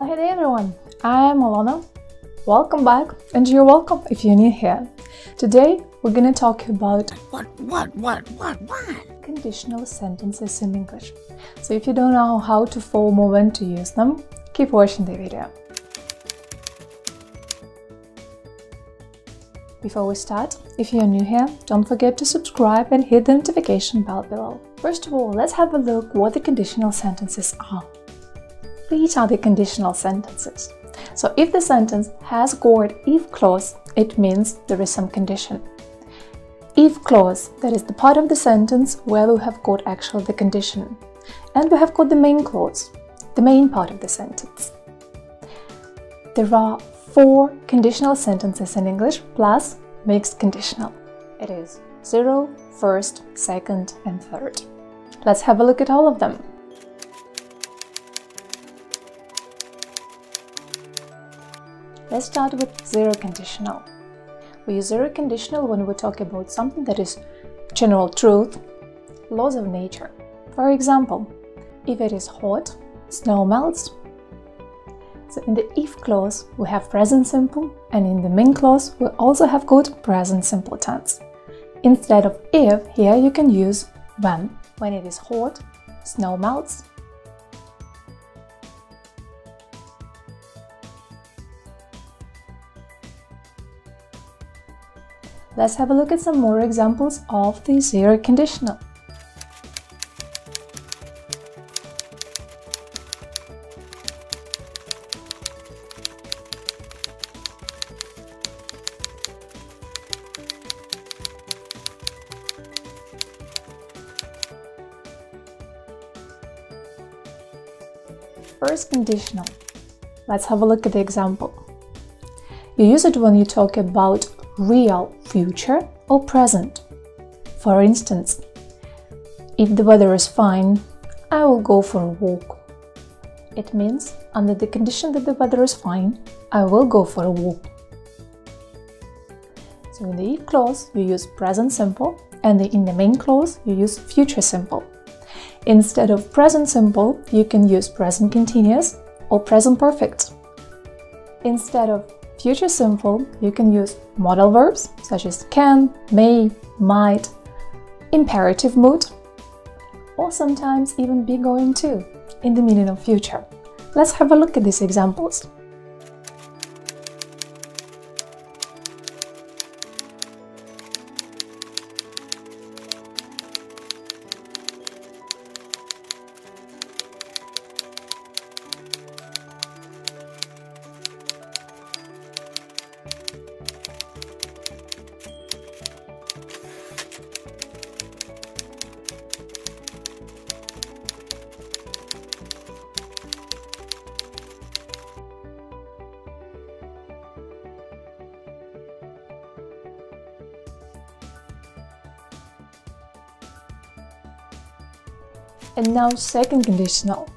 Hey there everyone, I'm Alana. Welcome back, and you're welcome if you're new here. Today we're gonna talk about What? conditional sentences in English. So if you don't know how to form or when to use them, keep watching the video. Before we start, if you're new here, don't forget to subscribe and hit the notification bell below. First of all, let's have a look what the conditional sentences are. These are the conditional sentences. So if the sentence has got if clause, it means there is some condition. If clause, that is the part of the sentence where we have got actually the condition. And we have got the main clause, the main part of the sentence. There are 4 conditional sentences in English plus mixed conditional. It is 0, first, second, and third. Let's have a look at all of them. Let's start with zero conditional. We use zero conditional when we talk about something that is general truth, laws of nature. For example, if it is hot, snow melts. So in the if clause, we have present simple, and in the main clause, we also have got present simple tense. Instead of if, here you can use when. When it is hot, snow melts. Let's have a look at some more examples of the zero conditional. First conditional. Let's have a look at the example. You use it when you talk about real future or present. For instance, if the weather is fine, I will go for a walk. It means, under the condition that the weather is fine, I will go for a walk. So in the if clause, you use present simple, and in the main clause, you use future simple. Instead of present simple, you can use present continuous or present perfect. Instead of future simple, you can use modal verbs such as can, may, might, imperative mood, or sometimes even be going to in the meaning of future. Let's have a look at these examples. And now second conditional.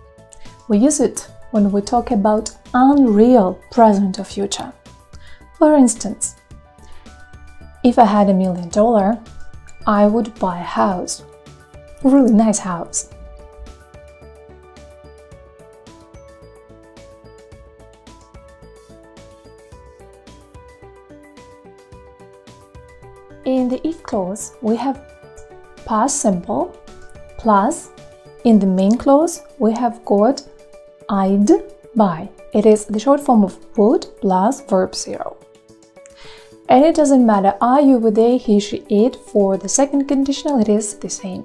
We use it when we talk about unreal present or future. For instance, if I had $1 million, I would buy a house. A really nice house. In the if clause, we have past simple plus in the main clause, we have got I'd buy. It is the short form of would plus verb 0. And it doesn't matter are you with they, he, she, it. For the second conditional, it is the same.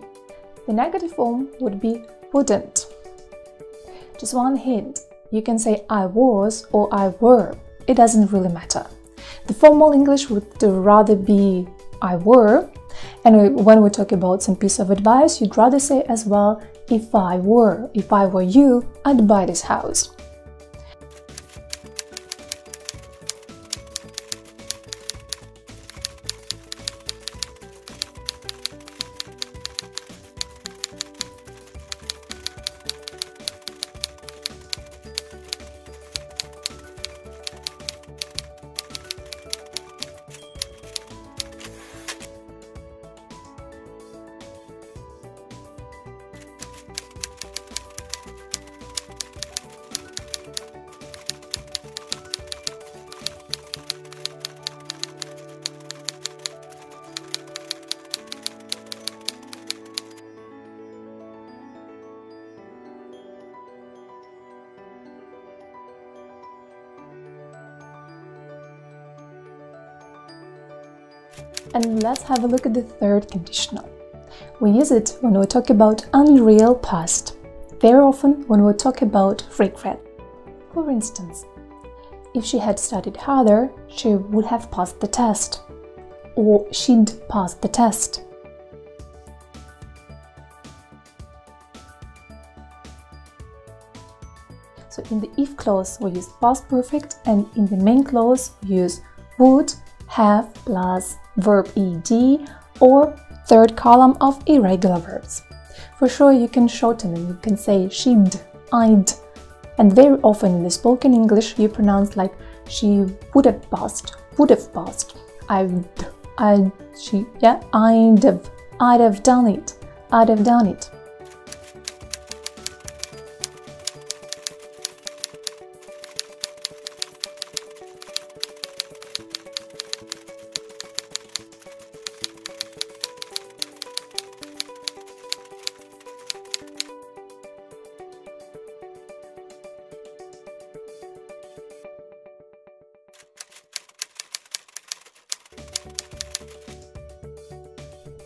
The negative form would be wouldn't. Just one hint, you can say I was or I were. It doesn't really matter. The formal English would rather be I were. And when we talk about some piece of advice, you'd rather say as well, if I were you, I'd buy this house. And let's have a look at the third conditional. We use it when we talk about unreal past, very often when we talk about regret. For instance, if she had studied harder, she would have passed the test, or she'd passed the test. So in the if clause we use past perfect, and in the main clause we use would, have plus verb ed or third column of irregular verbs. For sure you can shorten and you can say she'd, I'd, and very often in the spoken English you pronounce like she would have passed, I'd have done it.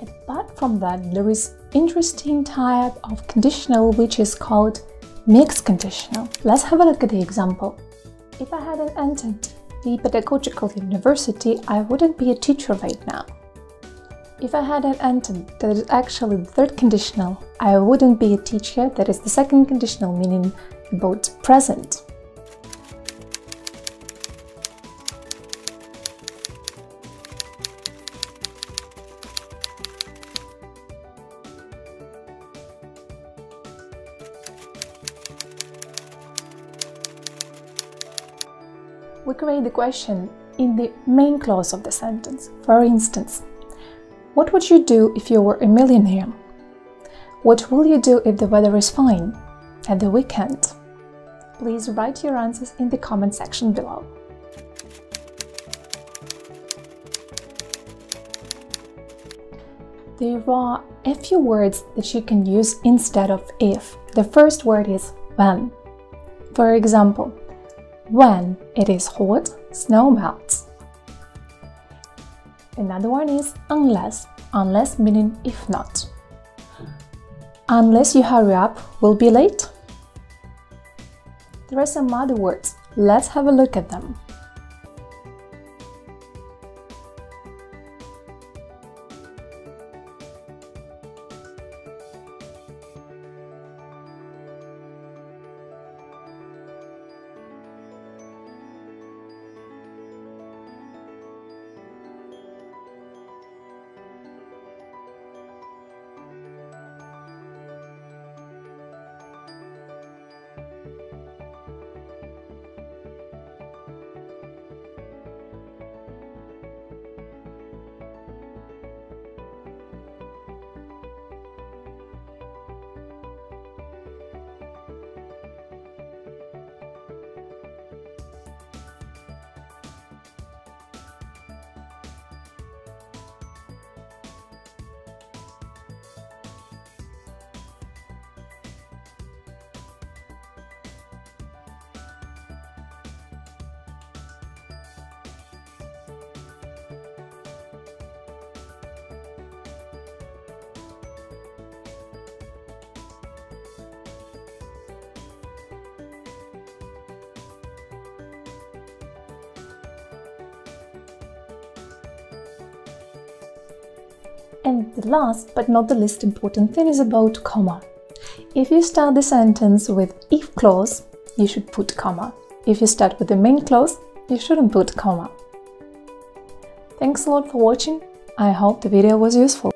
Apart from that, there is interesting type of conditional which is called mixed conditional. Let's have a look at the example. If I hadn't entered the pedagogical university, I wouldn't be a teacher right now. If I hadn't entered, that is actually the third conditional, I wouldn't be a teacher, that is the second conditional, meaning about present. We create the question in the main clause of the sentence. For instance, what would you do if you were a millionaire? What will you do if the weather is fine at the weekend? Please write your answers in the comment section below. There are a few words that you can use instead of if. The first word is when. For example, when it is hot, snow melts. Another one is unless. Unless meaning if not. Unless you hurry up, we'll be late. There are some other words. Let's have a look at them. And the last but not the least important thing is about comma. If you start the sentence with if clause, you should put comma. If you start with the main clause, you shouldn't put comma. Thanks a lot for watching. I hope the video was useful.